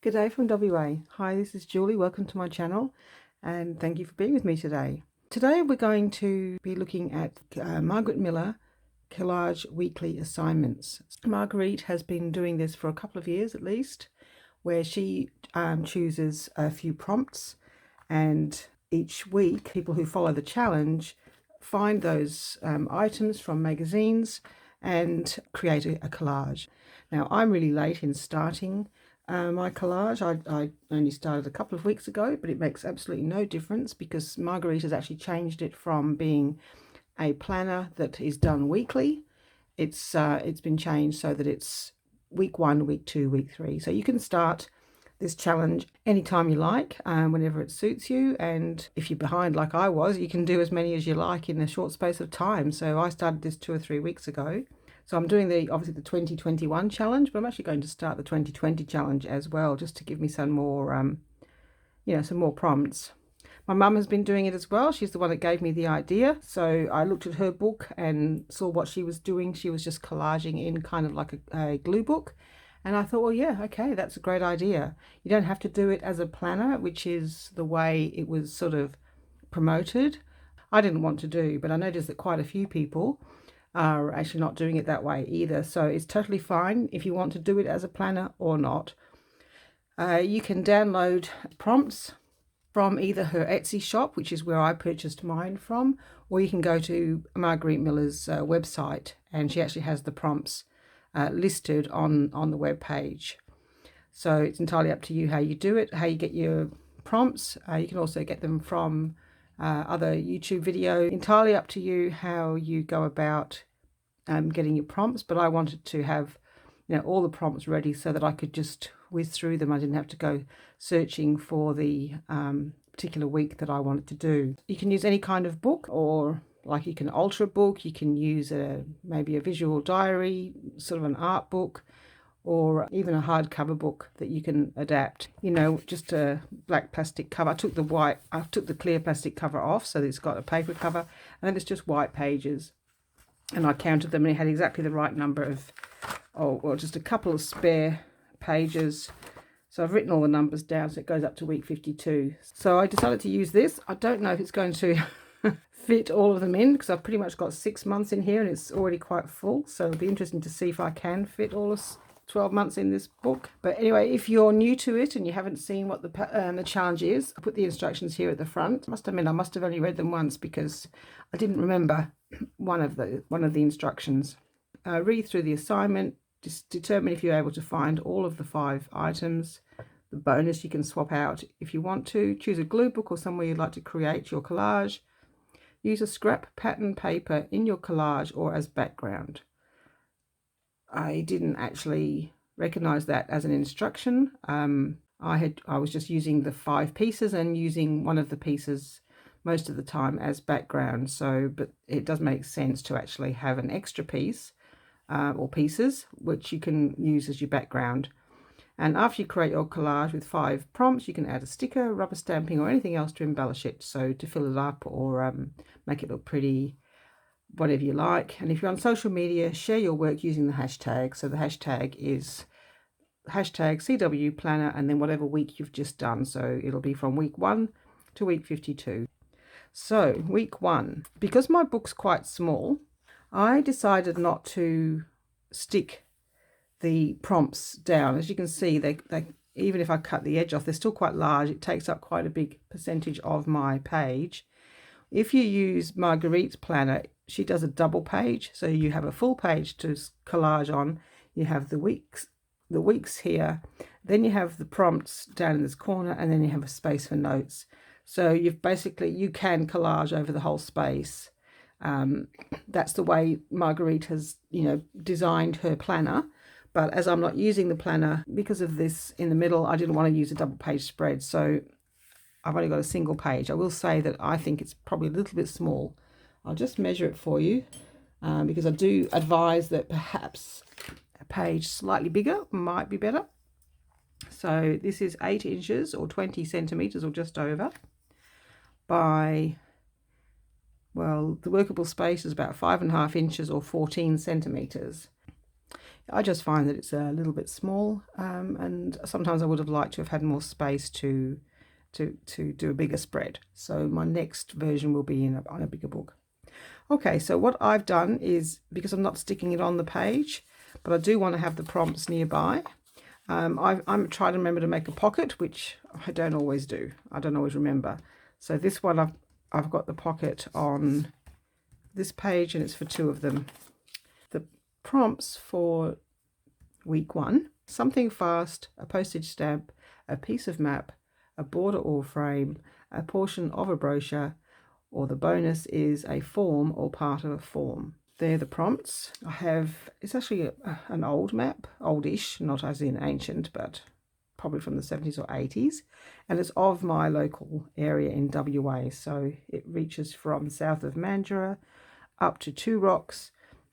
Good day from WA. Hi, this is Julie. Welcome to my channel and thank you for being with me today. Today we're going to be looking at Margarete Miller Collage weekly assignments. Margarete has been doing this for a couple of years at least, where she chooses a few prompts, and each week people who follow the challenge find those items from magazines and create a collage. Now I'm really late in starting my collage. I only started a couple of weeks ago, but it makes absolutely no difference because Margarete has actually changed it from being a planner that is done weekly. It's been changed so that it's week 1, week 2, week 3. So you can start this challenge anytime you like, whenever it suits you. And if you're behind like I was, you can do as many as you like in a short space of time. So I started this 2 or 3 weeks ago. So I'm doing obviously the 2021 challenge, but I'm actually going to start the 2020 challenge as well, just to give me some more, some more prompts. My mum has been doing it as well. She's the one that gave me the idea. So I looked at her book and saw what she was doing. She was just collaging in kind of like a glue book. And I thought, well, yeah, okay, that's a great idea. You don't have to do it as a planner, which is the way it was sort of promoted. I didn't want to do, but I noticed that quite a few people are actually not doing it that way either. So it's totally fine if you want to do it as a planner or not. You can download prompts from either her Etsy shop, which is where I purchased mine from, or you can go to Margarete Miller's website, and she actually has the prompts listed on the web page. So it's entirely up to you how you do it, how you get your prompts. You can also get them from other YouTube video. Entirely up to you how you go about getting your prompts, but I wanted to have all the prompts ready so that I could just whiz through them. I didn't have to go searching for the particular week that I wanted to do. You can use any kind of book, or like you can alter a book, you can use maybe a visual diary, sort of an art book, or even a hardcover book that you can adapt. Just a black plastic cover. I took the clear plastic cover off so that it's got a paper cover, and then it's just white pages. And I counted them and it had exactly the right number of, just a couple of spare pages. So I've written all the numbers down, so it goes up to week 52. So I decided to use this. I don't know if it's going to fit all of them in, because I've pretty much got 6 months in here and it's already quite full. So it'll be interesting to see if I can fit all of 12 months in this book. But anyway, if you're new to it and you haven't seen what the challenge is, I put the instructions here at the front. I must have only read them once because I didn't remember one of the instructions. Read through the assignment, just determine if you're able to find all of the 5 items. The bonus you can swap out if you want to. Choose a glue book or somewhere you'd like to create your collage. Use a scrap pattern paper in your collage or as background. I didn't actually recognize that as an instruction. I was just using the 5 pieces and using one of the pieces most of the time as background. But it does make sense to actually have an extra piece or pieces which you can use as your background. And after you create your collage with 5 prompts, you can add a sticker, rubber stamping, or anything else to embellish it. So to fill it up or make it look pretty, whatever you like. And if you're on social media, share your work using the hashtag. So the hashtag is #CW Planner, and then whatever week you've just done. So it'll be from week 1 to week 52. So week 1, because my book's quite small, I decided not to stick the prompts down. As you can see, they even if I cut the edge off, they're still quite large. It takes up quite a big percentage of my page. If you use Margarete's planner, she does a double page, so you have a full page to collage on. You have the weeks here, then you have the prompts down in this corner, and then you have a space for notes. So you can collage over the whole space. That's the way Margarete has designed her planner. But as I'm not using the planner because of this in the middle, I didn't want to use a double page spread, so I've only got a single page. I will say that I think it's probably a little bit small. I'll just measure it for you because I do advise that perhaps a page slightly bigger might be better. So this is 8 inches or 20 centimeters or just over by, well, the workable space is about 5.5 inches or 14 centimeters. I just find that it's a little bit small, and sometimes I would have liked to have had more space to do a bigger spread. So my next version will be on a bigger book. Okay, so what I've done is, because I'm not sticking it on the page, but I do want to have the prompts nearby, I'm trying to remember to make a pocket, which I don't always do. I don't always remember. So this one, I've got the pocket on this page, and it's for 2 of them. The prompts for week 1: something fast, a postage stamp, a piece of map, a border or frame, a portion of a brochure, or the bonus is a form or part of a form. They're the prompts. I have, it's actually an old map, oldish, not as in ancient, but probably from the 70s or 80s, and it's of my local area in WA. So it reaches from south of Mandurah up to Two Rocks,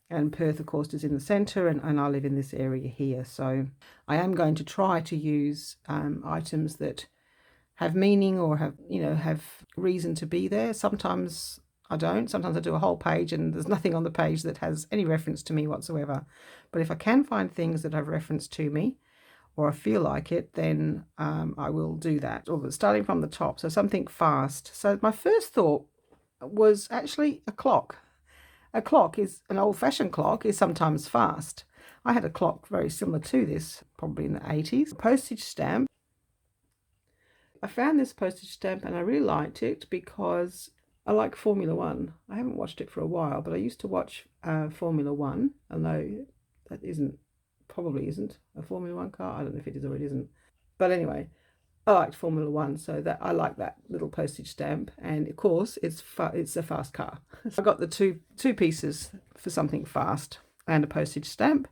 and Perth, of course, is in the centre, and I live in this area here. So I am going to try to use items that have meaning or have reason to be there. Sometimes I don't. Sometimes I do a whole page and there's nothing on the page that has any reference to me whatsoever. But if I can find things that have reference to me, or I feel like it, then I will do that. Or starting from the top, so something fast. So my first thought was actually a clock. A clock is an old-fashioned clock, is sometimes fast. I had a clock very similar to this, probably in the 80s. Postage stamp. I found this postage stamp and I really liked it because I like Formula One. I haven't watched it for a while, but I used to watch Formula One, although that probably isn't a Formula One car. I don't know if it is or it isn't. But anyway, I liked Formula One, so that I like that little postage stamp. And of course, it's a fast car. I got the two pieces for something fast and a postage stamp.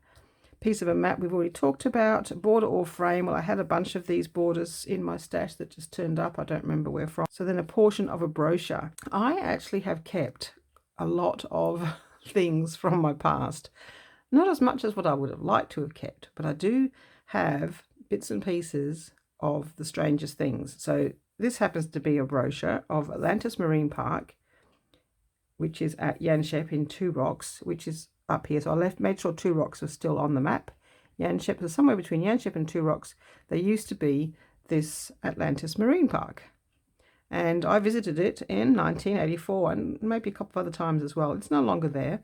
Piece of a map we've already talked about. Border or frame. Well, I had a bunch of these borders in my stash that just turned up. I don't remember where from. So then a portion of a brochure. I actually have kept a lot of things from my past. Not as much as what I would have liked to have kept, but I do have bits and pieces of the strangest things. So this happens to be a brochure of Atlantis Marine Park, which is at Yanchep in Two Rocks, which is up here. So I made sure Two Rocks was still on the map. Yanchep is somewhere between Yanchep and Two Rocks. There used to be this Atlantis Marine Park, and I visited it in 1984 and maybe a couple of other times as well. It's no longer there.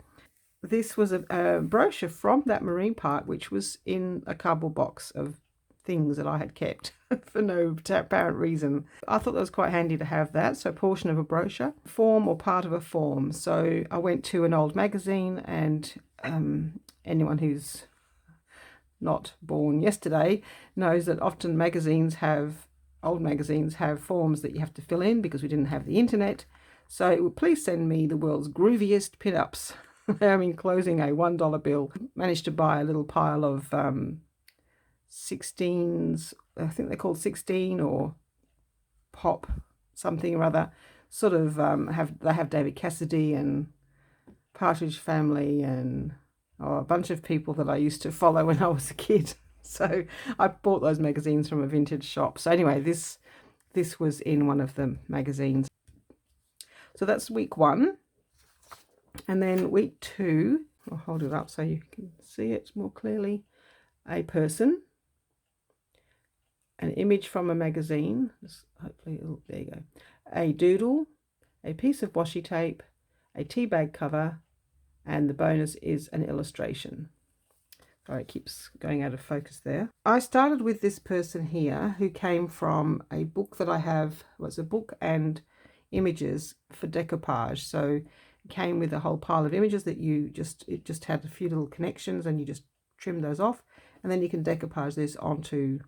This was a brochure from that marine park, which was in a cardboard box of things that I had kept for no apparent reason. I thought that was quite handy to have that. So a portion of a brochure, form or part of a form. So I went to an old magazine, and anyone who's not born yesterday knows that often old magazines have forms that you have to fill in because we didn't have the internet. So please send me the world's grooviest pin-ups. I'm enclosing a $1 bill. Managed to buy a little pile of 16s, I think they're called 16 or pop something or other. Sort of they have David Cassidy and Partridge Family and a bunch of people that I used to follow when I was a kid. So I bought those magazines from a vintage shop. So anyway, this was in one of the magazines. So that's week 1. And then week 2, I'll hold it up so you can see it more clearly. A person, an image from a magazine, hopefully, there you go, a doodle, a piece of washi tape, a tea bag cover, and the bonus is an illustration. Sorry, it keeps going out of focus there. I started with this person here who came from a book that I have. Well, it's a book and images for decoupage. So it came with a whole pile of images that it just had a few little connections, and you just trim those off, and then you can decoupage this onto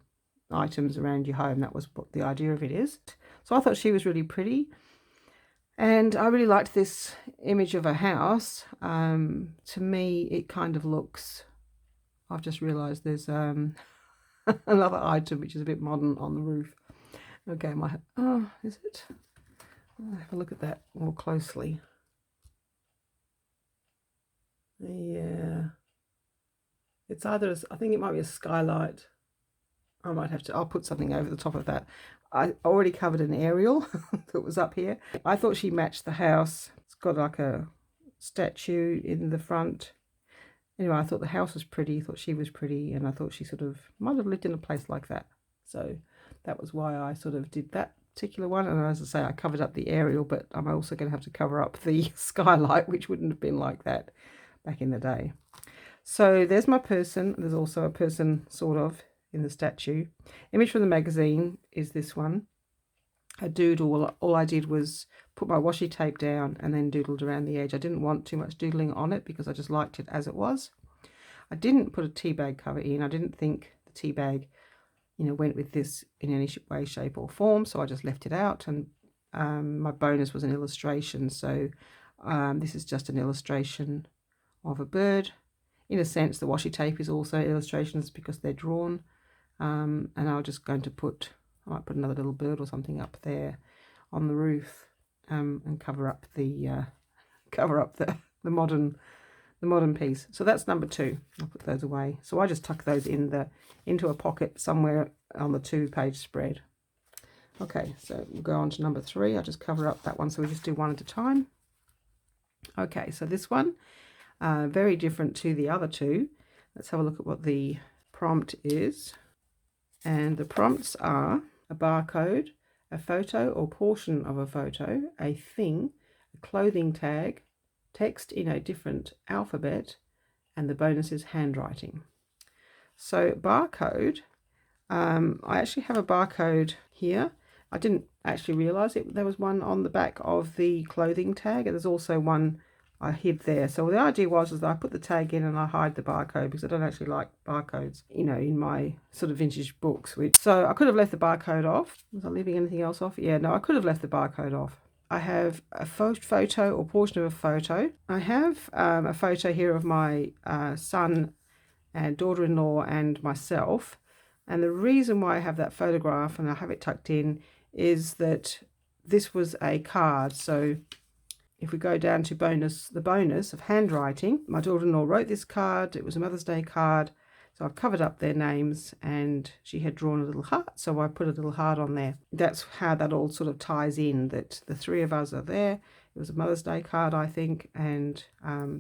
items around your home. That was what the idea of it is. So I thought she was really pretty, and I really liked this image of a house. To me, it kind of looks, I've just realized there's another item which is a bit modern on the roof. Okay, is it? I'll have a look at that more closely. Yeah, it's either, I think it might be a skylight. I'll put something over the top of that. I already covered an aerial that was up here. I thought she matched the house. It's got like a statue in the front. Anyway, I thought the house was pretty, thought she was pretty, and I thought she sort of might have lived in a place like that. So that was why I sort of did that particular one. And as I say, I covered up the aerial, but I'm also going to have to cover up the skylight, which wouldn't have been like that back in the day. So there's my person. There's also a person sort of in the statue. Image from the magazine is this one. A doodle. All I did was put my washi tape down and then doodled around the edge. I didn't want too much doodling on it because I just liked it as it was. I didn't put a tea bag cover in. I didn't think the tea bag, you know, went with this in any way, shape or form, so I just left it out. And my bonus was an illustration, so this is just an illustration of a bird. In a sense, the washi tape is also illustrations because they're drawn, and I'm just going to put, I might put another little bird or something up there on the roof, and cover up the modern piece. So that's number 2. I'll put those away. So I just tuck those into a pocket somewhere on the 2-page spread. Okay, so we'll go on to number 3. I'll just cover up that one, so we just do one at a time. Okay, so this one, very different to the other 2. Let's have a look at what the prompt is. And the prompts are a barcode, a photo or portion of a photo, a thing, a clothing tag, text in a different alphabet, and the bonus is handwriting. So barcode, I actually have a barcode here. I didn't actually realize it. There was one on the back of the clothing tag, and there's also one I hid there. So the idea was that I put the tag in and I hide the barcode because I don't actually like barcodes, you know, in my sort of vintage books. So I could have left the barcode off. Was I leaving anything else off? Yeah, no, I could have left the barcode off. I have a photo or portion of a photo. I have a photo here of my son and daughter-in-law and myself. And the reason why I have that photograph and I have it tucked in is that this was a card. So if we go down to the bonus of handwriting, my daughter-in-law wrote this card. It was a Mother's Day card. So I've covered up their names, and she had drawn a little heart, so I put a little heart on there. That's how that all sort of ties in, that the 3 of us are there. It was a Mother's Day card, I think, and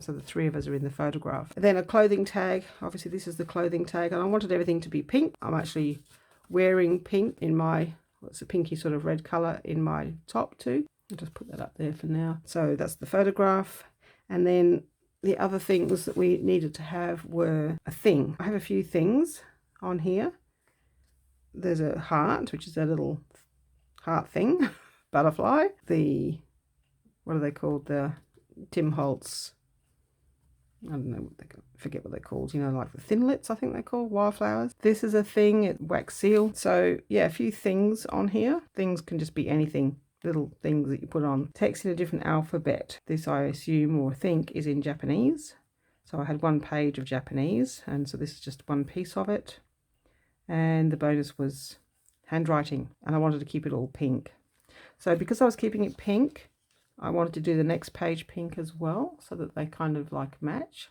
so the 3 of us are in the photograph. And then a clothing tag. Obviously, this is the clothing tag, and I wanted everything to be pink. I'm actually wearing pink in my, it's a pinky sort of red colour in my top too. I'll just put that up there for now. So that's the photograph. And then the other things that we needed to have were a thing. I have a few things on here. There's a heart, which is a little heart thing, butterfly. What are they called? The Tim Holtz, I don't know, forget what they're called, you know, like the thinlits, I think they're called, wildflowers. This is a thing, wax seal. So yeah, a few things on here. Things can just be anything. Little things that you put on. Text in a different alphabet. This, I assume or think, is in Japanese. So I had 1 page of Japanese, and so this is just one piece of it. And the bonus was handwriting, and I wanted to keep it all pink. So because I was keeping it pink, I wanted to do the next page pink as well, so that they kind of like match.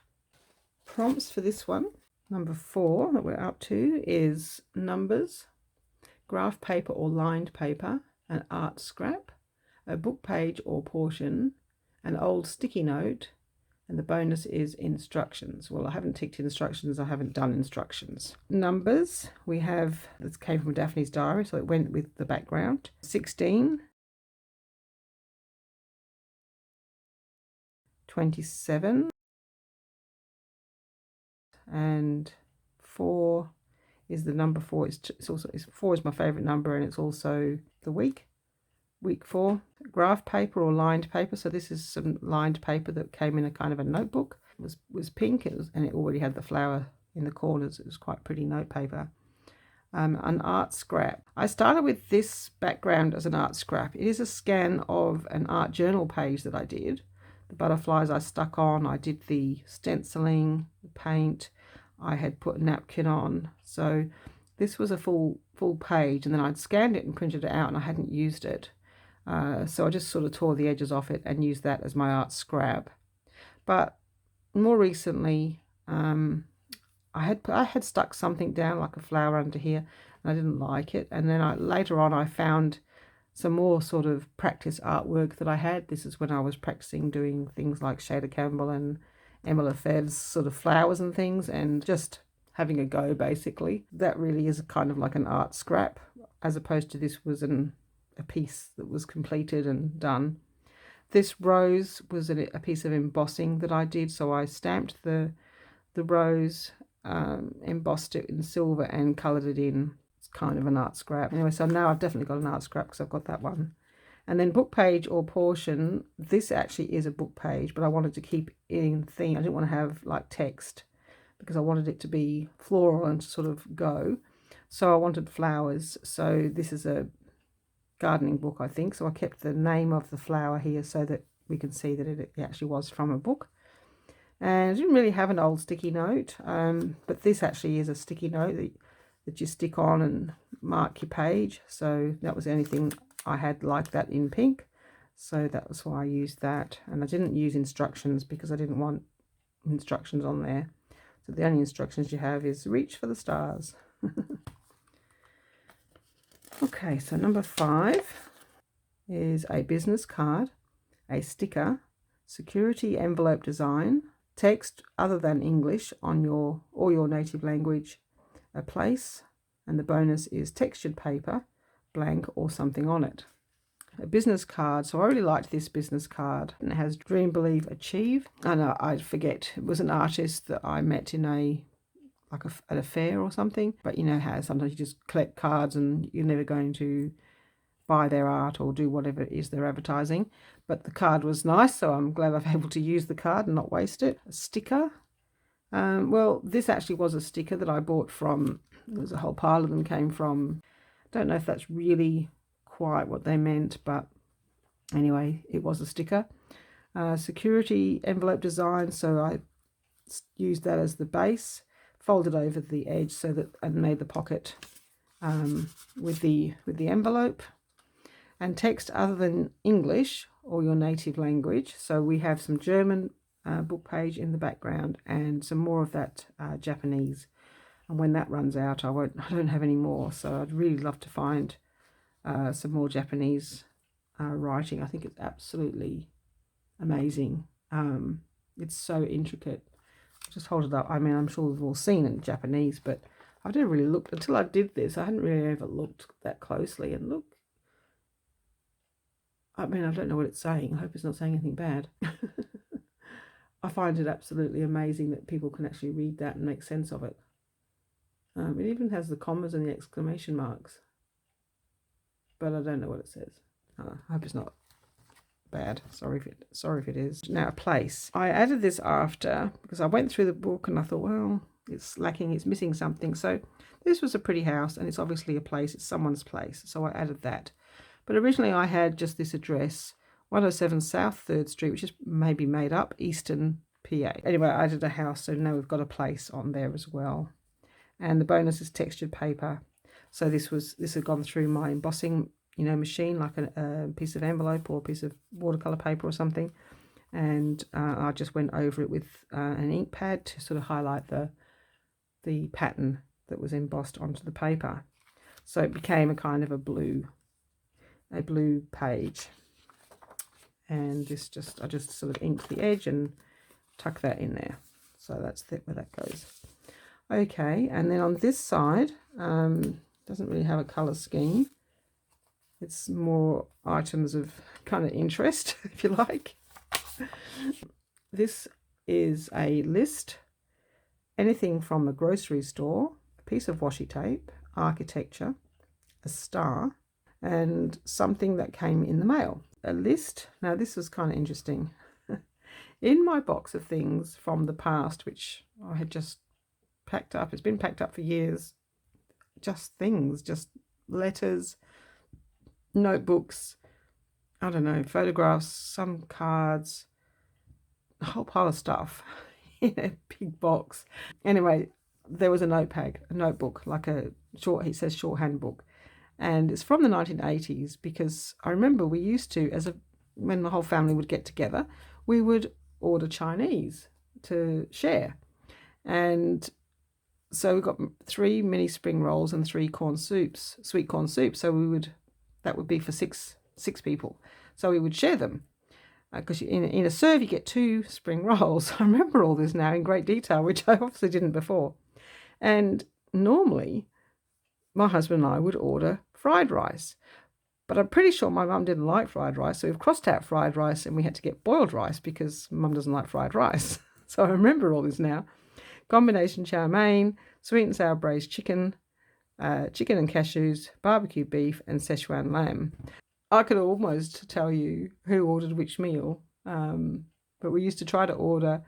Prompts for this one, number 4 that we're up to, is numbers, graph paper or lined paper, an art scrap, a book page or portion, an old sticky note, and the bonus is instructions. Well, I haven't ticked instructions, I haven't done instructions. Numbers, we have, this came from Daphne's diary, so it went with the background. 16, 27, and 4 is the number 4. It's also 4 is my favorite number, and it's also the week 4. Graph paper or lined paper. So this is some lined paper that came in a kind of a notebook. It was pink, and it already had the flower in the corners. It was quite pretty note paper. An art scrap. I started with this background as an art scrap. It is a scan of an art journal page that I did. The butterflies I stuck on. I did the stenciling, the paint. I had put a napkin on. So this was a full page, and then I'd scanned it and printed it out, and I hadn't used it. So I just sort of tore the edges off it and used that as my art scrap. But more recently, I had stuck something down like a flower under here, and I didn't like it. And then later on I found some more sort of practice artwork that I had. This is when I was practicing doing things like Shader Campbell and Emma Lefebvre's sort of flowers and things, and just having a go basically. That really is kind of like an art scrap, as opposed to this was a piece that was completed and done. This rose was a piece of embossing that I did, so I stamped the rose, embossed it in silver and coloured it in. It's kind of an art scrap. Anyway, so now I've definitely got an art scrap because I've got that one. And then book page or portion, this actually is a book page, but I wanted to keep it in theme. I didn't want to have like text because I wanted it to be floral and to sort of go. So I wanted flowers. So this is a gardening book, I think. So I kept the name of the flower here so that we can see that it actually was from a book. And I didn't really have an old sticky note, but this actually is a sticky note that you stick on and mark your page. So that was the only thing I had like that in pink. So that was why I used that. And I didn't use instructions because I didn't want instructions on there. So the only instructions you have is reach for the stars. Okay, so number 5 is a business card, a sticker, security envelope design, text other than English on your native language, a place, and the bonus is textured paper, blank or something on it. A business card, so I really liked this business card, and it has dream, believe, achieve. And I forget, it was an artist that I met in at a fair or something, but you know how sometimes you just collect cards and you're never going to buy their art or do whatever it is they're advertising. But the card was nice, so I'm glad I'm able to use the card and not waste it. A sticker. Well, this actually was a sticker that I bought from, there's a whole pile of them came from, I don't know if that's really quite what they meant, but anyway, it was a sticker. Security envelope design, so I used that as the base, folded over the edge so that, and made the pocket with the envelope. And text other than English or your native language. So we have some German book page in the background and some more of that Japanese. And when that runs out, I don't have any more. So I'd really love to find some more Japanese writing. I think it's absolutely amazing. It's so intricate. Just hold it up. I mean, I'm sure we've all seen it in Japanese, but I've never really looked until I did this. I hadn't really ever looked that closely. And look, I mean, I don't know what it's saying. I hope it's not saying anything bad. I find it absolutely amazing that people can actually read that and make sense of it. It even has the commas and the exclamation marks, but I don't know what it says. I hope it's not bad. Sorry if it is. Now, a place. I added this after because I went through the book and I thought, well, it's lacking, it's missing something. So this was a pretty house and it's obviously a place. It's someone's place. So I added that. But originally I had just this address, 107 South 3rd Street, which is maybe made up, Eastern PA. Anyway, I added a house, so now we've got a place on there as well. And the bonus is textured paper. So this had gone through my embossing, machine, like a piece of envelope or a piece of watercolor paper or something. And I just went over it with an ink pad to sort of highlight the pattern that was embossed onto the paper. So it became a kind of a blue page. And I just sort of inked the edge and tuck that in there. So that's where that goes. Okay, and then on this side, doesn't really have a colour scheme. It's more items of kind of interest, if you like. This is a list, anything from a grocery store, a piece of washi tape, architecture, a star, and something that came in the mail. A list. Now this was kind of interesting. In my box of things from the past, which I had just packed up, it's been packed up for years, just things, just letters, notebooks, I don't know, photographs, some cards, a whole pile of stuff in a big box. Anyway, there was a notebook, like he says shorthand book. And it's from the 1980s because I remember we used to, when the whole family would get together, we would order Chinese to share. And so we got 3 mini spring rolls and 3 sweet corn soups. So that would be for six people. So we would share them. because in a serve you get 2 spring rolls. I remember all this now in great detail, which I obviously didn't before. And normally my husband and I would order fried rice, but I'm pretty sure my mum didn't like fried rice, so we've crossed out fried rice and we had to get boiled rice because mum doesn't like fried rice. So I remember all this now. Combination chow mein, sweet and sour braised chicken, chicken and cashews, barbecue beef, and Szechuan lamb. I could almost tell you who ordered which meal, but we used to try to order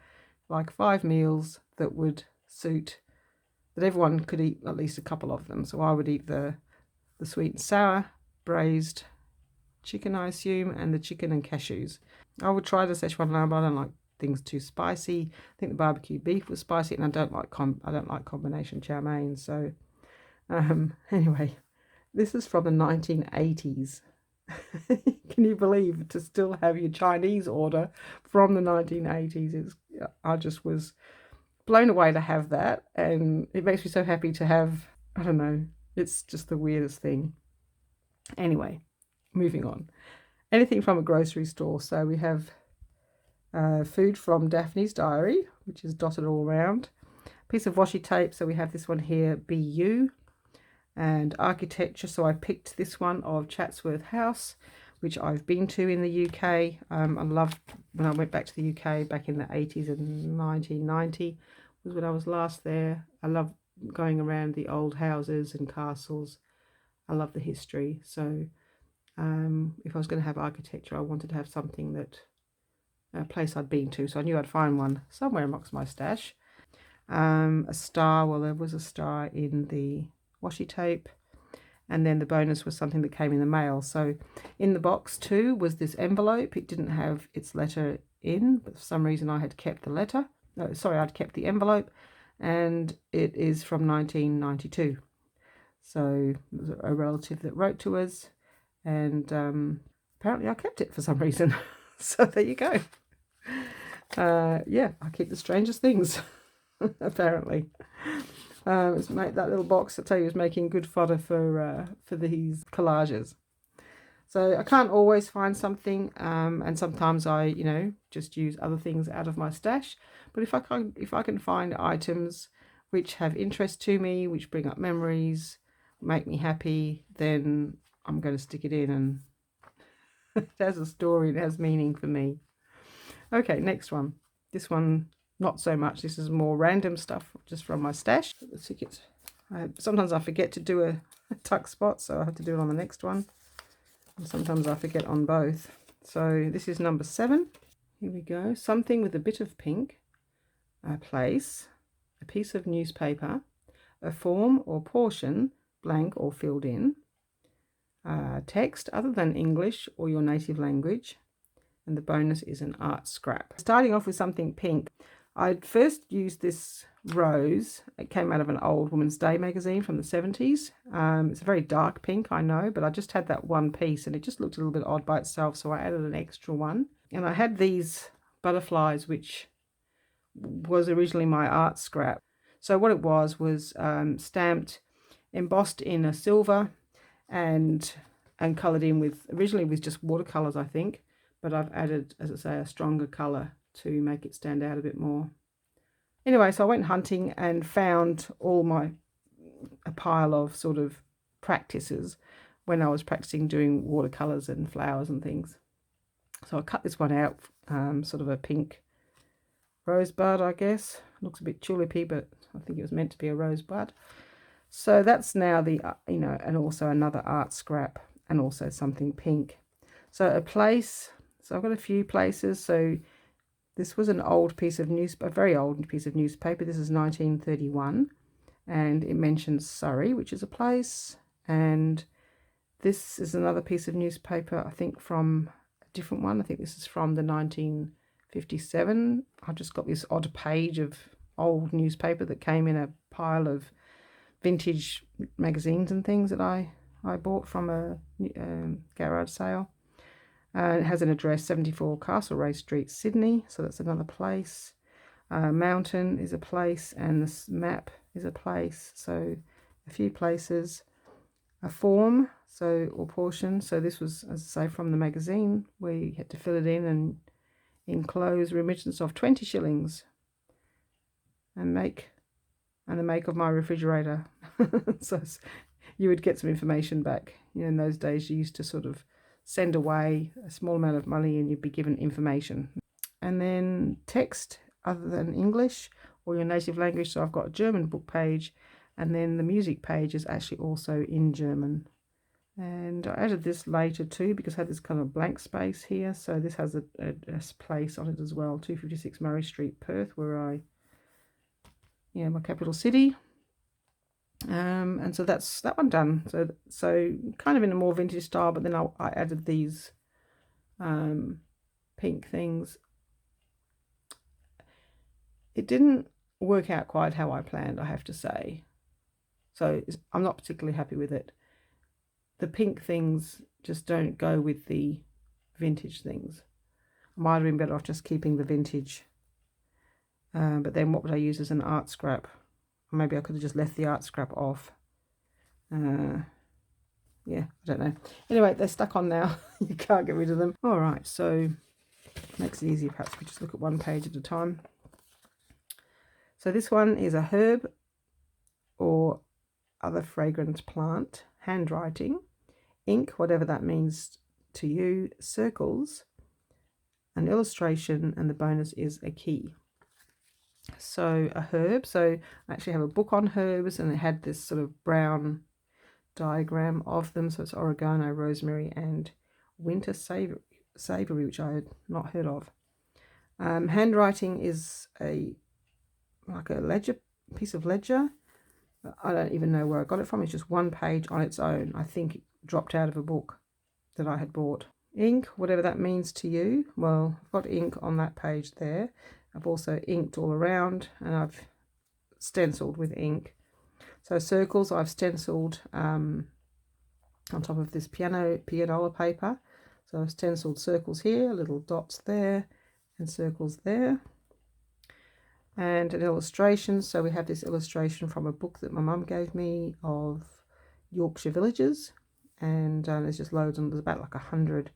like 5 meals that would suit, that everyone could eat at least a couple of them. So I would eat the sweet and sour braised chicken, I assume, and the chicken and cashews. I would try the Szechuan lamb, but I don't like things too spicy. I think the barbecue beef was spicy, and I don't like combination chow mein. So anyway, this is from the 1980s. Can you believe to still have your Chinese order from the 1980s? I just was blown away to have that, and it makes me so happy to have, I don't know, it's just the weirdest thing. Anyway, moving on. Anything from a grocery store. So we have food from Daphne's Diary, which is dotted all around. Piece of washi tape. So we have this one here, BU. And architecture. So I picked this one of Chatsworth House, which I've been to in the UK. I loved when I went back to the UK back in the 80s, and 1990 was when I was last there. I love going around the old houses and castles. I love the history. So if I was going to have architecture, I wanted to have something that, a place I'd been to. So I knew I'd find one somewhere amongst my stash. A star, well, there was a star in the washi tape, and then the bonus was something that came in the mail. So in the box too was this envelope. It didn't have its letter in, but for some reason I had kept the letter. No, sorry, I'd kept the envelope, and it is from 1992. So it was a relative that wrote to us, and apparently I kept it for some reason. So there you go. Yeah, I keep the strangest things, apparently. That little box, I tell you, is making good fodder for these collages. So I can't always find something, and sometimes I, just use other things out of my stash. But if I can find items which have interest to me, which bring up memories, make me happy, then I'm going to stick it in, and it has a story, it has meaning for me. Okay, next one. This one, not so much. This is more random stuff just from my stash. The tickets. Sometimes I forget to do a tuck spot, so I have to do it on the next one. And sometimes I forget on both. So this is number 7. Here we go. Something with a bit of pink. A place. A piece of newspaper. A form or portion, blank or filled in. Text other than English or your native language. And the bonus is an art scrap. Starting off with something pink. I'd first used this rose. It came out of an old Woman's Day magazine from the 70s. It's a very dark pink, I know, but I just had that one piece and it just looked a little bit odd by itself, so I added an extra one. And I had these butterflies, which was originally my art scrap. So what it was stamped, embossed in a silver, and coloured in with, originally with just watercolours, I think, but I've added, as I say, a stronger colour to make it stand out a bit more. Anyway, so I went hunting and found a pile of sort of practices when I was practicing doing watercolours and flowers and things. So I cut this one out, sort of a pink rosebud, I guess. Looks a bit tulipy, but I think it was meant to be a rosebud. So that's now the, and also another art scrap, and also something pink. So a place, so I've got a few places. So this was an old piece of a very old piece of newspaper. This is 1931, and it mentions Surrey, which is a place. And this is another piece of newspaper, I think from a different one. I think this is from the 1957. I just got this odd page of old newspaper that came in a pile of vintage magazines and things that I bought from a garage sale. It has an address, 74 Castlereagh Street, Sydney, so that's another place. Mountain is a place, and this map is a place, so a few places. A form, or portion, so this was, as I say, from the magazine, where you had to fill it in and enclose remittance of 20 shillings and the make of my refrigerator. So you would get some information back. You know, in those days you used to sort of send away a small amount of money and you'd be given information. And then text other than English or your native language. So I've got a German book page, and then the music page is actually also in German. And I added this later too because I had this kind of blank space here. So this has a place on it as well, 256 Murray Street, Perth, where my capital city. And so that's that one done. So kind of in a more vintage style, but then I added these pink things. It didn't work out quite how I planned, I have to say. So I'm not particularly happy with it. The pink things just don't go with the vintage things. I might have been better off just keeping the vintage. But then what would I use as an art scrap? Or maybe I could have just left the art scrap off. Yeah, I don't know. Anyway, they're stuck on now. You can't get rid of them. All right, so makes it easier perhaps if we just look at one page at a time. So this one is a herb or other fragrant plant, handwriting, ink, whatever that means to you, circles, an illustration, and the bonus is a key. So a herb, so I actually have a book on herbs, and it had this sort of brown diagram of them. So it's oregano, rosemary, and winter savory, which I had not heard of. Handwriting is like a ledger, piece of ledger. I don't even know where I got it from. It's just one page on its own. I think it dropped out of a book that I had bought. Ink, whatever that means to you. Well, I've got ink on that page there. I've also inked all around, and I've stenciled with ink. So circles I've stenciled on top of this pianola paper. So I've stenciled circles here, little dots there, and circles there. And an illustration. So we have this illustration from a book that my mum gave me of Yorkshire villages, and there's just loads, and there's about like 100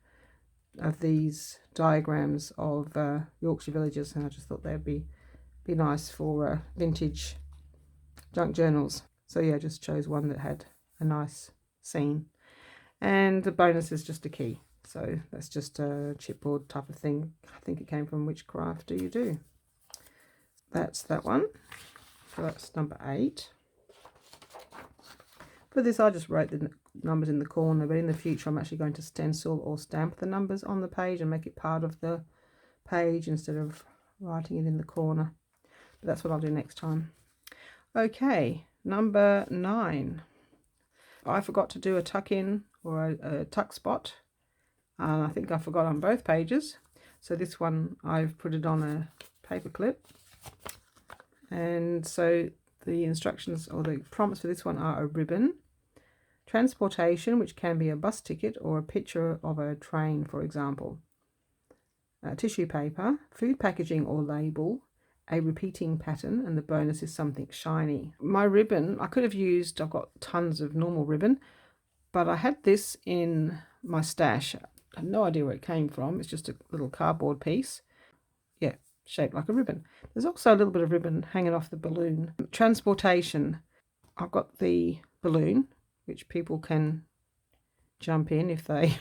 of these diagrams of Yorkshire villages, and I just thought they'd be nice for vintage junk journals. So yeah, I just chose one that had a nice scene, and the bonus is just a key. So that's just a chipboard type of thing. I think it came from Which Craft Do You Do? That's that one. So that's number 8. For this, I just wrote the numbers in the corner, but in the future I'm actually going to stencil or stamp the numbers on the page and make it part of the page instead of writing it in the corner. But that's what I'll do next time. Okay, number 9. I forgot to do a tuck in or a tuck spot, and I think I forgot on both pages. So this one I've put it on a paper clip. And so the instructions or the prompts for this one are a ribbon, transportation, which can be a bus ticket or a picture of a train, for example, tissue paper, food packaging or label, a repeating pattern, and the bonus is something shiny. My ribbon, I could have used, I've got tons of normal ribbon, but I had this in my stash. I have no idea where it came from. It's just a little cardboard piece. Yeah, shaped like a ribbon. There's also a little bit of ribbon hanging off the balloon. Transportation. I've got the balloon, which people can jump in if they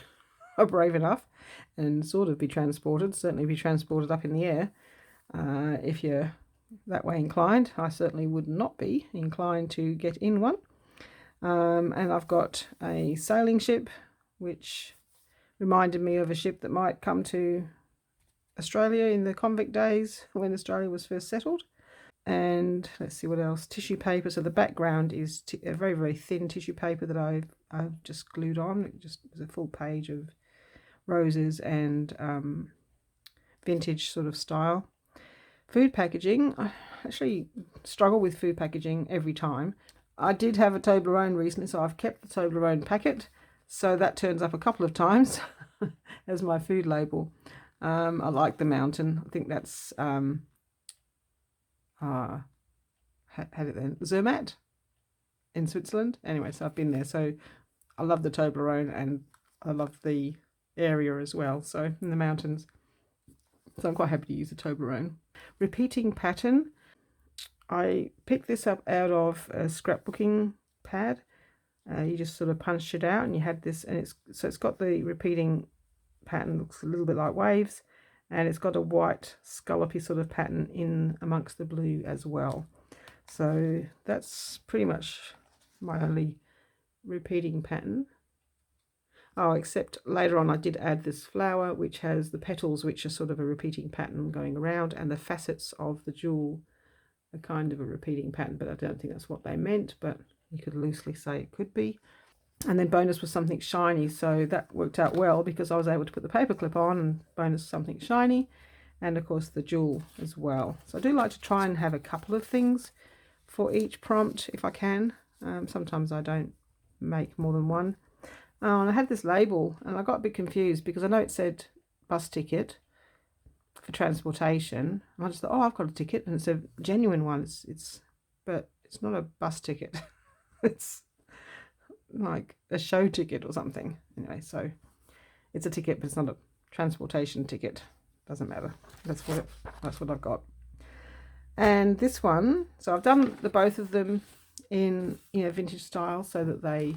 are brave enough and sort of be transported, certainly be transported up in the air. If you're that way inclined, I certainly would not be inclined to get in one. And I've got a sailing ship, which reminded me of a ship that might come to Australia in the convict days when Australia was first settled. And let's see what else. Tissue paper. So the background is a very, very thin tissue paper that I've just glued on. It just was a full page of roses and vintage sort of style. Food packaging. I actually struggle with food packaging every time. I did have a Toblerone recently, so I've kept the Toblerone packet. So that turns up a couple of times as my food label. I like the mountain. I think that's had it then Zermatt in Switzerland. Anyway, so I've been there. So I love the Toblerone and I love the area as well. So in the mountains. So I'm quite happy to use the Toblerone. Repeating pattern. I picked this up out of a scrapbooking pad. You just sort of punched it out and you had this, and it's got the repeating pattern, looks a little bit like waves, and it's got a white scallopy sort of pattern in amongst the blue as well. So that's pretty much my only repeating pattern. Oh, except later on I did add this flower which has the petals, which are sort of a repeating pattern going around, and the facets of the jewel are kind of a repeating pattern, but I don't think that's what they meant, but you could loosely say it could be. And then bonus was something shiny, so that worked out well because I was able to put the paper clip on, and bonus something shiny, and of course the jewel as well. So I do like to try and have a couple of things for each prompt if I can. Sometimes I don't make more than one. And I had this label and I got a bit confused because I know it said bus ticket for transportation, and I just thought, oh, I've got a ticket, and it's a genuine one. But it's not a bus ticket. It's like a show ticket or something. Anyway, so it's a ticket, but it's not a transportation ticket. Doesn't matter. That's what I've got. And this one, so I've done the both of them in vintage style, so that they,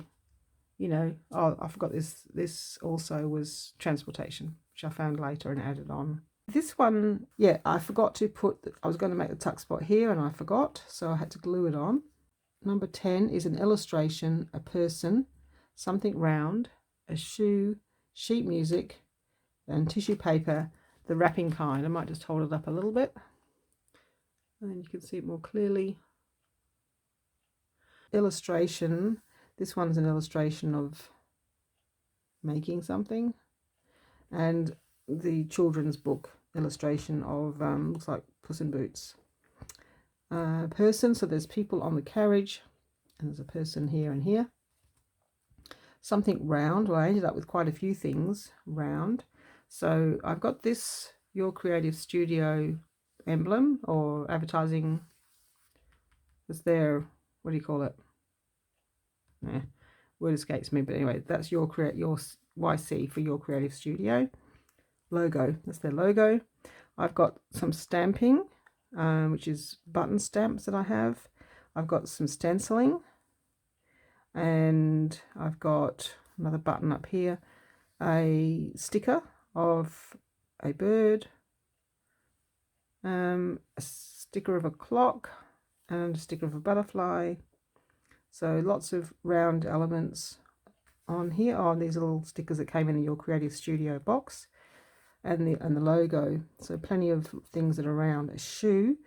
oh, I forgot this also was transportation, which I found later and added on. This one, yeah, I forgot to I was going to make the tuck spot here and I forgot, so I had to glue it on. Number 10 is an illustration, a person, something round, a shoe, sheet music, and tissue paper, the wrapping kind. I might just hold it up a little bit, and then you can see it more clearly. Illustration, this one's an illustration of making something, and the children's book illustration of looks like Puss in Boots. Person, so there's people on the carriage, and there's a person here and here. Something round, well, I ended up with quite a few things round. So I've got this Your Creative Studio emblem or advertising. It's their, what do you call it? Word escapes me, but anyway, that's your YC for Your Creative Studio logo. That's their logo. I've got some stamping, which is button stamps that I have. I've got some stenciling, and I've got another button up here, a sticker of a bird, a sticker of a clock, and a sticker of a butterfly. So lots of round elements on here. Oh, these little stickers that came in the Your Creative Studio box. And the logo, so plenty of things that are around. A shoe,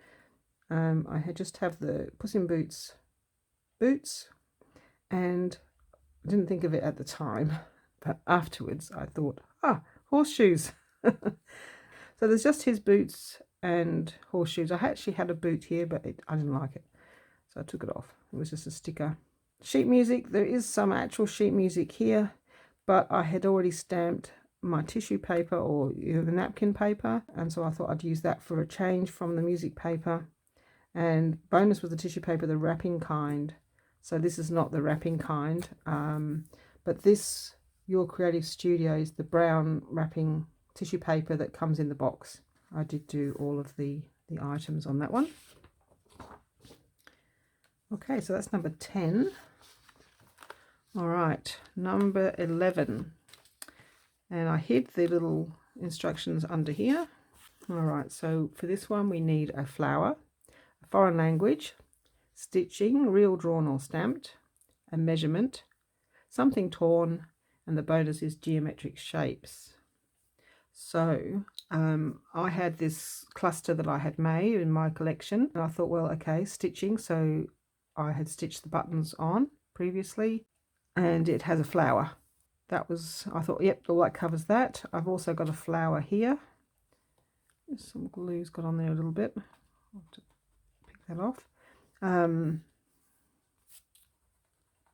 I just have the Puss in Boots boots, and I didn't think of it at the time, but afterwards I thought, horseshoes. So there's just his boots and horseshoes. I actually had a boot here, but I didn't like it, so I took it off. It was just a sticker. Sheet music, there is some actual sheet music here, but I had already stamped my tissue paper or the napkin paper, and so I thought I'd use that for a change from the music paper. And bonus was the tissue paper, the wrapping kind. So this is not the wrapping kind, but this Your Creative Studio is the brown wrapping tissue paper that comes in the box. I did do all of the items on that one. Okay, so that's number 10. All right, number 11. And I hid the little instructions under here. All right, so for this one we need a flower, a foreign language, stitching, real drawn or stamped, a measurement, something torn, and the bonus is geometric shapes. So I had this cluster that I had made in my collection, and I thought, well, okay, stitching, so I had stitched the buttons on previously, and it has a flower. I thought, yep, all that covers that. I've also got a flower here. Some glue's got on there a little bit. I'll have to pick that off.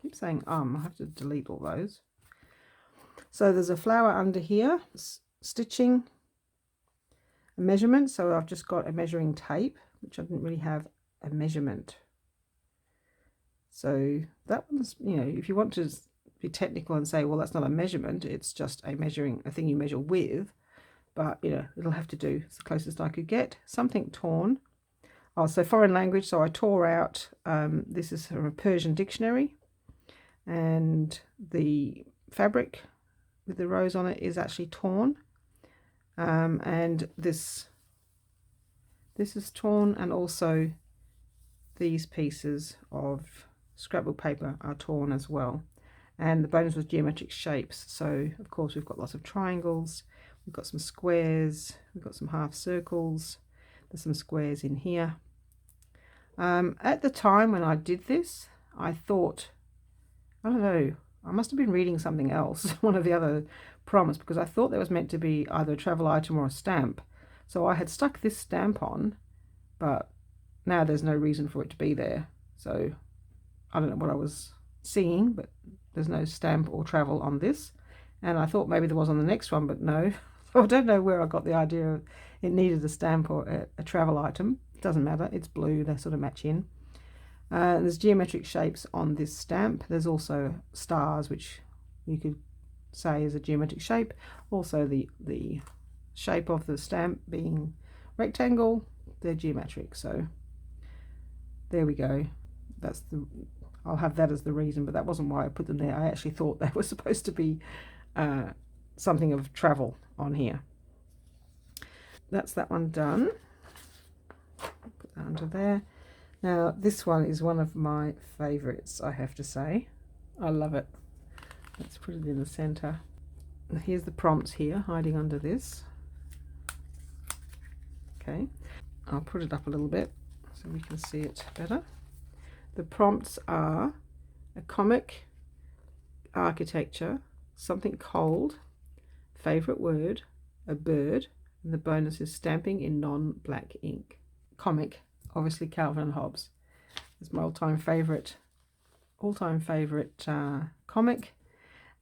Keep saying I have to delete all those. So there's a flower under here, stitching, a measurement. So I've just got a measuring tape, which I didn't really have a measurement. So that one's, if you want to be technical and say, well, that's not a measurement, it's just a thing you measure with, but you know, it'll have to do. It's the closest I could get. Something torn. Oh, so foreign language, so I tore out, this is from a Persian dictionary, and the fabric with the rose on it is actually torn, and this is torn, and also these pieces of scrapbook paper are torn as well. And the bonus was geometric shapes, so of course we've got lots of triangles, we've got some squares, we've got some half circles, there's some squares in here. At the time when I did this, I thought, I don't know, I must have been reading something else, one of the other prompts, because I thought there was meant to be either a travel item or a stamp. So I had stuck this stamp on, but now there's no reason for it to be there. So I don't know what I was seeing, but there's no stamp or travel on this. And I thought maybe there was on the next one, but no. So I don't know where I got the idea of it needed a stamp or a travel item. It doesn't matter, it's blue, they sort of match in. There's geometric shapes on this stamp. There's also stars, which you could say is a geometric shape. Also the shape of the stamp being rectangle, they're geometric. So there we go. That's the, I'll have that as the reason, but that wasn't why I put them there. I actually thought they were supposed to be something of travel on here. That's that one done. Put that under there. Now this one is one of my favorites, I have to say. I love it. Let's put it in the center. Here's the prompts here, hiding under this. Okay, I'll put it up a little bit so we can see it better. The prompts are a comic, architecture, something cold, favorite word, a bird, and the bonus is stamping in non-black ink. Comic, obviously Calvin and Hobbes. It's my all-time favorite comic,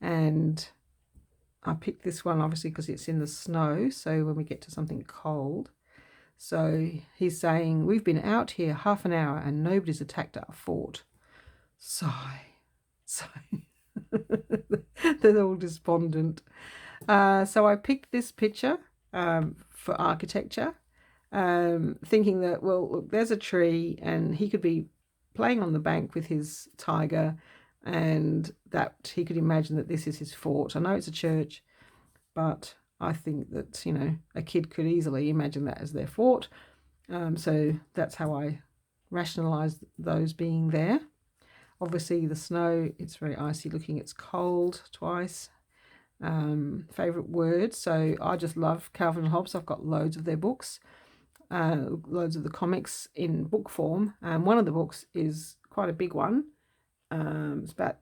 and I picked this one obviously because it's in the snow, so when we get to something cold. So he's saying, we've been out here half an hour and nobody's attacked our fort. Sigh. They're all despondent. So I picked this picture for architecture, thinking that, well, look, there's a tree and he could be playing on the bank with his tiger, and that he could imagine that this is his fort. I know it's a church, but I think that, you know, a kid could easily imagine that as their fort. So that's how I rationalised those being there. Obviously the snow, it's very icy looking, it's cold twice. Favourite word, so I just love Calvin and Hobbes. I've got loads of their books, loads of the comics in book form. One of the books is quite a big one. It's about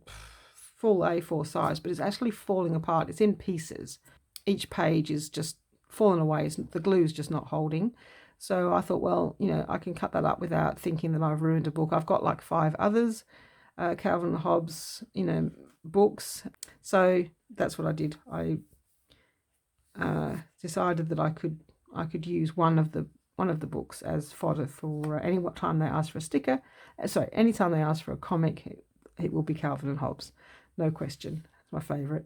full A4 size, but it's actually falling apart. It's in pieces. Each page is just fallen away. The glue's just not holding. So I thought, well, you know, I can cut that up without thinking that I've ruined a book. I've got like 5 others, Calvin and Hobbes, you know, books. So that's what I did. I decided that I could use one of the books as fodder for any time they ask for a sticker. Sorry, anytime they ask for a comic, it will be Calvin and Hobbes, no question. It's my favourite.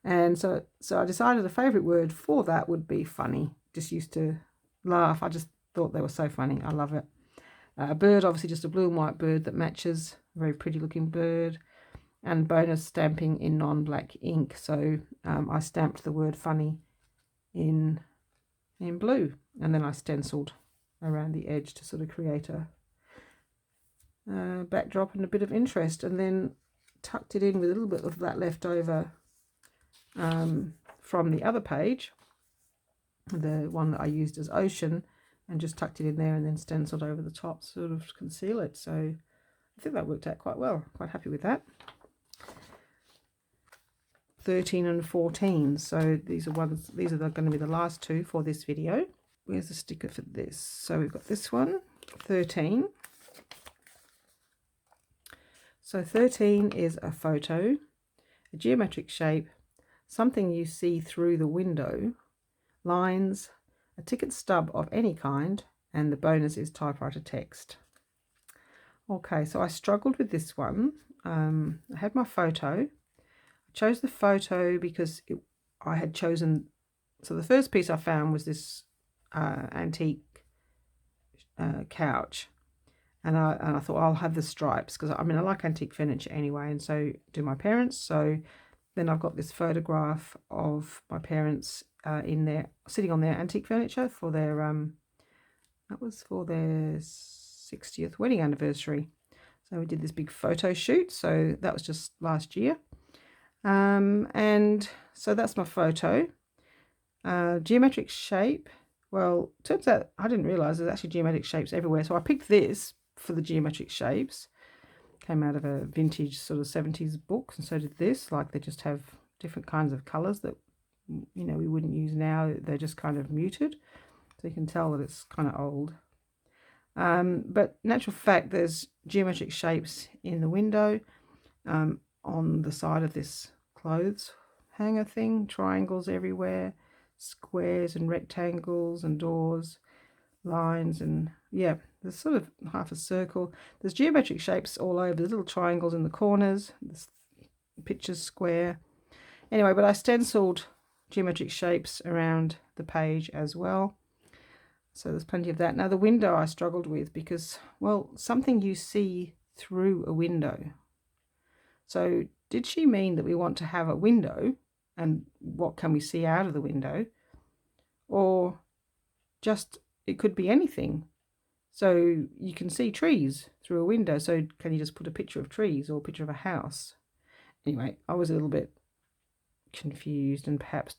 And so I decided the favourite word for that would be funny. Just used to laugh. I just thought they were so funny. I love it. A bird, obviously just a blue and white bird that matches. A very pretty looking bird. And bonus, stamping in non-black ink. So I stamped the word funny in blue, and then I stenciled around the edge to sort of create a backdrop and a bit of interest, and then tucked it in with a little bit of that left over from the other page, the one that I used as ocean, and just tucked it in there and then stenciled over the top, sort of conceal it. So I think that worked out quite well. Quite happy with that. 13 and 14. So these are going to be the last two for this video. Where's the sticker for this? So we've got this one, 13. So 13 is a photo, a geometric shape, something you see through the window, lines, a ticket stub of any kind, and the bonus is typewriter text. Okay, so I struggled with this one. I had my photo. I chose the photo because I had chosen So the first piece I found was this antique couch. And I thought, I'll have the stripes, because I mean, I like antique furniture anyway, and so do my parents. So then I've got this photograph of my parents in there, sitting on their antique furniture for their, that was for their 60th wedding anniversary. So we did this big photo shoot. So that was just last year. And so that's my photo. Geometric shape. Well, turns out I didn't realize there's actually geometric shapes everywhere. So I picked this for the geometric shapes. Came out of a vintage sort of 70s book, and so did this. Like, they just have different kinds of colors that, you know, we wouldn't use now. They're just kind of muted, so you can tell that it's kind of old. But in actual fact, there's geometric shapes in the window, on the side of this clothes hanger thing, triangles everywhere, squares and rectangles and doors, lines, and yeah, there's sort of half a circle. There's geometric shapes all over. There's little triangles in the corners. This picture's square. Anyway, but I stenciled geometric shapes around the page as well. So there's plenty of that. Now the window I struggled with because, well, something you see through a window. So did she mean that we want to have a window, and what can we see out of the window? Or just, it could be anything. So you can see trees through a window. So can you just put a picture of trees or a picture of a house? Anyway, I was a little bit confused and perhaps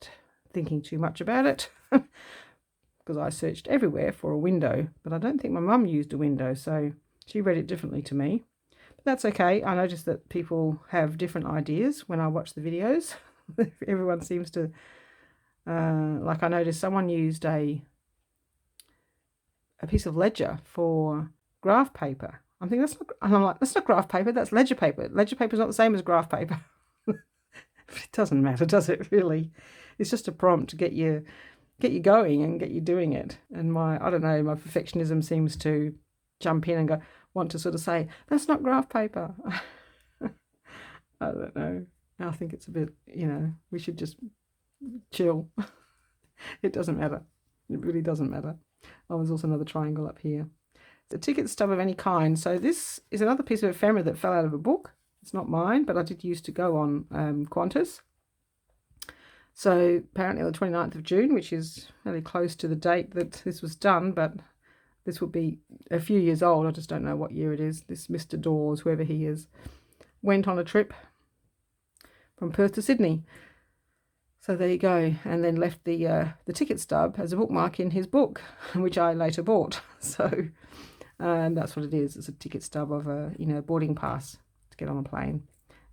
thinking too much about it because I searched everywhere for a window, but I don't think my mum used a window, so she read it differently to me. But that's okay. I noticed that people have different ideas when I watch the videos. Everyone seems to, like, I noticed someone used a piece of ledger for graph paper. I'm thinking, that's not, and I'm like, that's not graph paper, that's ledger paper. Ledger paper is not the same as graph paper. It doesn't matter, does it, really? It's just a prompt to get you going and get you doing it. And I don't know, my perfectionism seems to jump in and want to sort of say, that's not graph paper. I don't know. I think it's a bit, you know, we should just chill. It doesn't matter. It really doesn't matter. Oh, there's also another triangle up here. It's a ticket stub of any kind. So this is another piece of ephemera that fell out of a book. It's not mine, but I did used to go on Qantas. So apparently on the 29th of June, which is really close to the date that this was done, but this would be a few years old. I just don't know what year it is. This Mr. Dawes, whoever he is, went on a trip from Perth to Sydney. So there you go, and then left the ticket stub as a bookmark in his book, which I later bought. So that's what it is. It's a ticket stub of a boarding pass to get on a plane,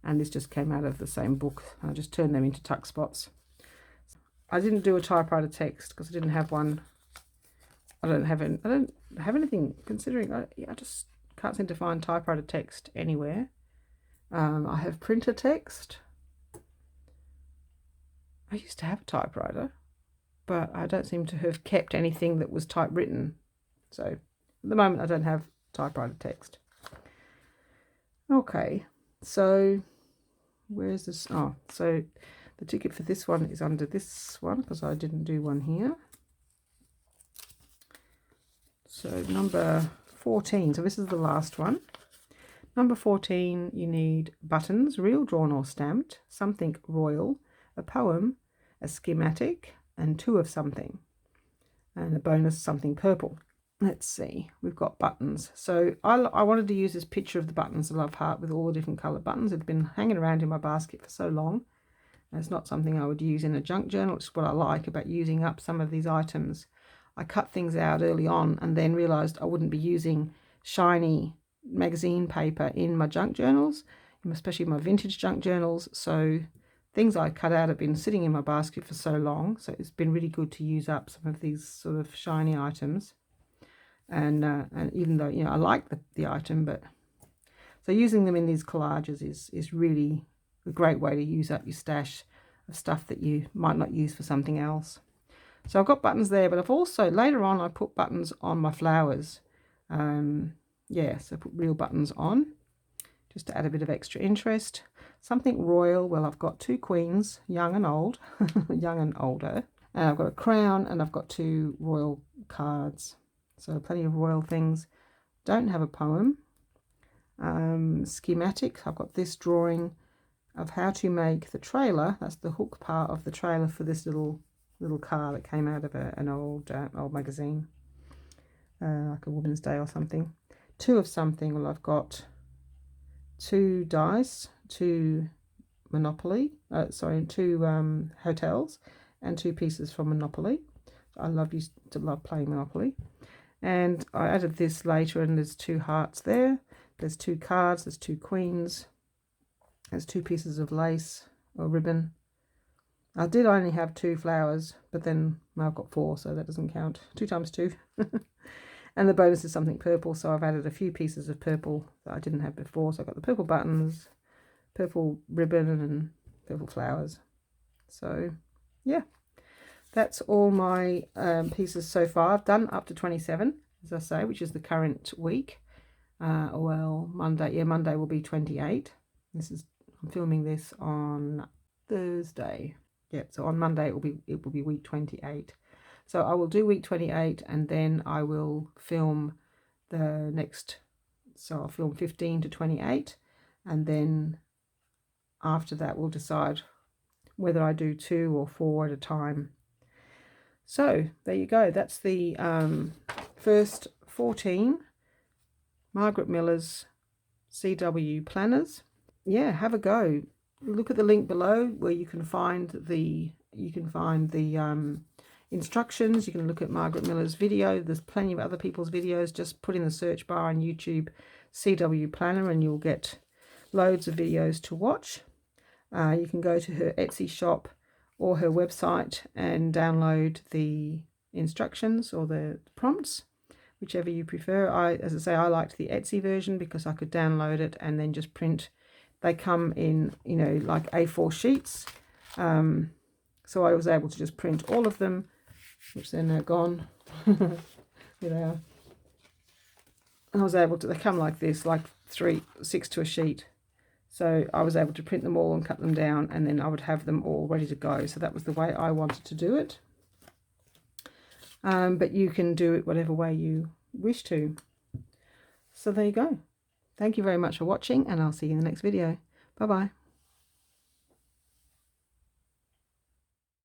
and this just came out of the same book. I just turned them into tuck spots. I didn't do a typewriter text because I didn't have one. I don't have anything. Considering I just can't seem to find typewriter text anywhere. I have printer text. I used to have a typewriter, but I don't seem to have kept anything that was typewritten. So at the moment I don't have typewriter text. Okay, so where's this? Oh, so the ticket for this one is under this one because I didn't do one here. So number 14, so this is the last one. Number 14, you need buttons, real, drawn or stamped, something royal, a poem, a schematic, and 2 of something, and a bonus something purple. Let's see, we've got buttons. So I wanted to use this picture of the buttons, the love heart with all the different coloured buttons. It's been hanging around in my basket for so long. And it's not something I would use in a junk journal. It's what I like about using up some of these items. I cut things out early on and then realised I wouldn't be using shiny magazine paper in my junk journals, especially my vintage junk journals. So things I cut out have been sitting in my basket for so long. So it's been really good to use up some of these sort of shiny items. And even though, I like the item, but so using them in these collages is really a great way to use up your stash of stuff that you might not use for something else. So I've got buttons there, but I've also, later on, I put buttons on my flowers. Yeah, so I put real buttons on, just to add a bit of extra interest. Something royal, well, I've got 2 queens, young and old, young and older. And I've got a crown, and I've got 2 royal cards. So plenty of royal things. Don't have a poem. Schematic. I've got this drawing of how to make the trailer. That's the hook part of the trailer for this little car that came out of an old magazine, like a Woman's Day or something. 2 of something. Well, I've got 2 dice, 2 Monopoly, 2 hotels, and 2 pieces from Monopoly. I used to love playing Monopoly. And I added this later, and there's 2 hearts there. There's 2 cards, there's 2 queens, there's 2 pieces of lace or ribbon. I did only have 2 flowers, but then I've got 4, so that doesn't count. 2 times 2. And the bonus is something purple, so I've added a few pieces of purple that I didn't have before. So I've got the purple buttons, purple ribbon, and purple flowers. So yeah, that's all my pieces so far. I've done up to 27, as I say, which is the current week. Well, Monday will be 28. I'm filming this on Thursday. Yeah, so on Monday it will be week 28. So I will do week 28, and then I will film the next. So I'll film 15 to 28, and then after that we'll decide whether I do 2 or 4 at a time. So there you go. That's the first 14 Margaret Miller's CW planners. Yeah, have a go. Look at the link below where you can find the instructions. You can look at Margaret Miller's video. There's plenty of other people's videos. Just put in the search bar on YouTube CW planner, and you'll get loads of videos to watch. You can go to her Etsy shop or her website and download the instructions or the prompts, whichever you prefer. As I say, I liked the Etsy version because I could download it and then just print. They come in, like A4 sheets. So I was able to just print all of them, which they're now gone. Here they are. And I was able to, they come like this, like 6 to a sheet. So I was able to print them all and cut them down, and then I would have them all ready to go. So that was the way I wanted to do it. But you can do it whatever way you wish to. So there you go. Thank you very much for watching, and I'll see you in the next video. Bye-bye.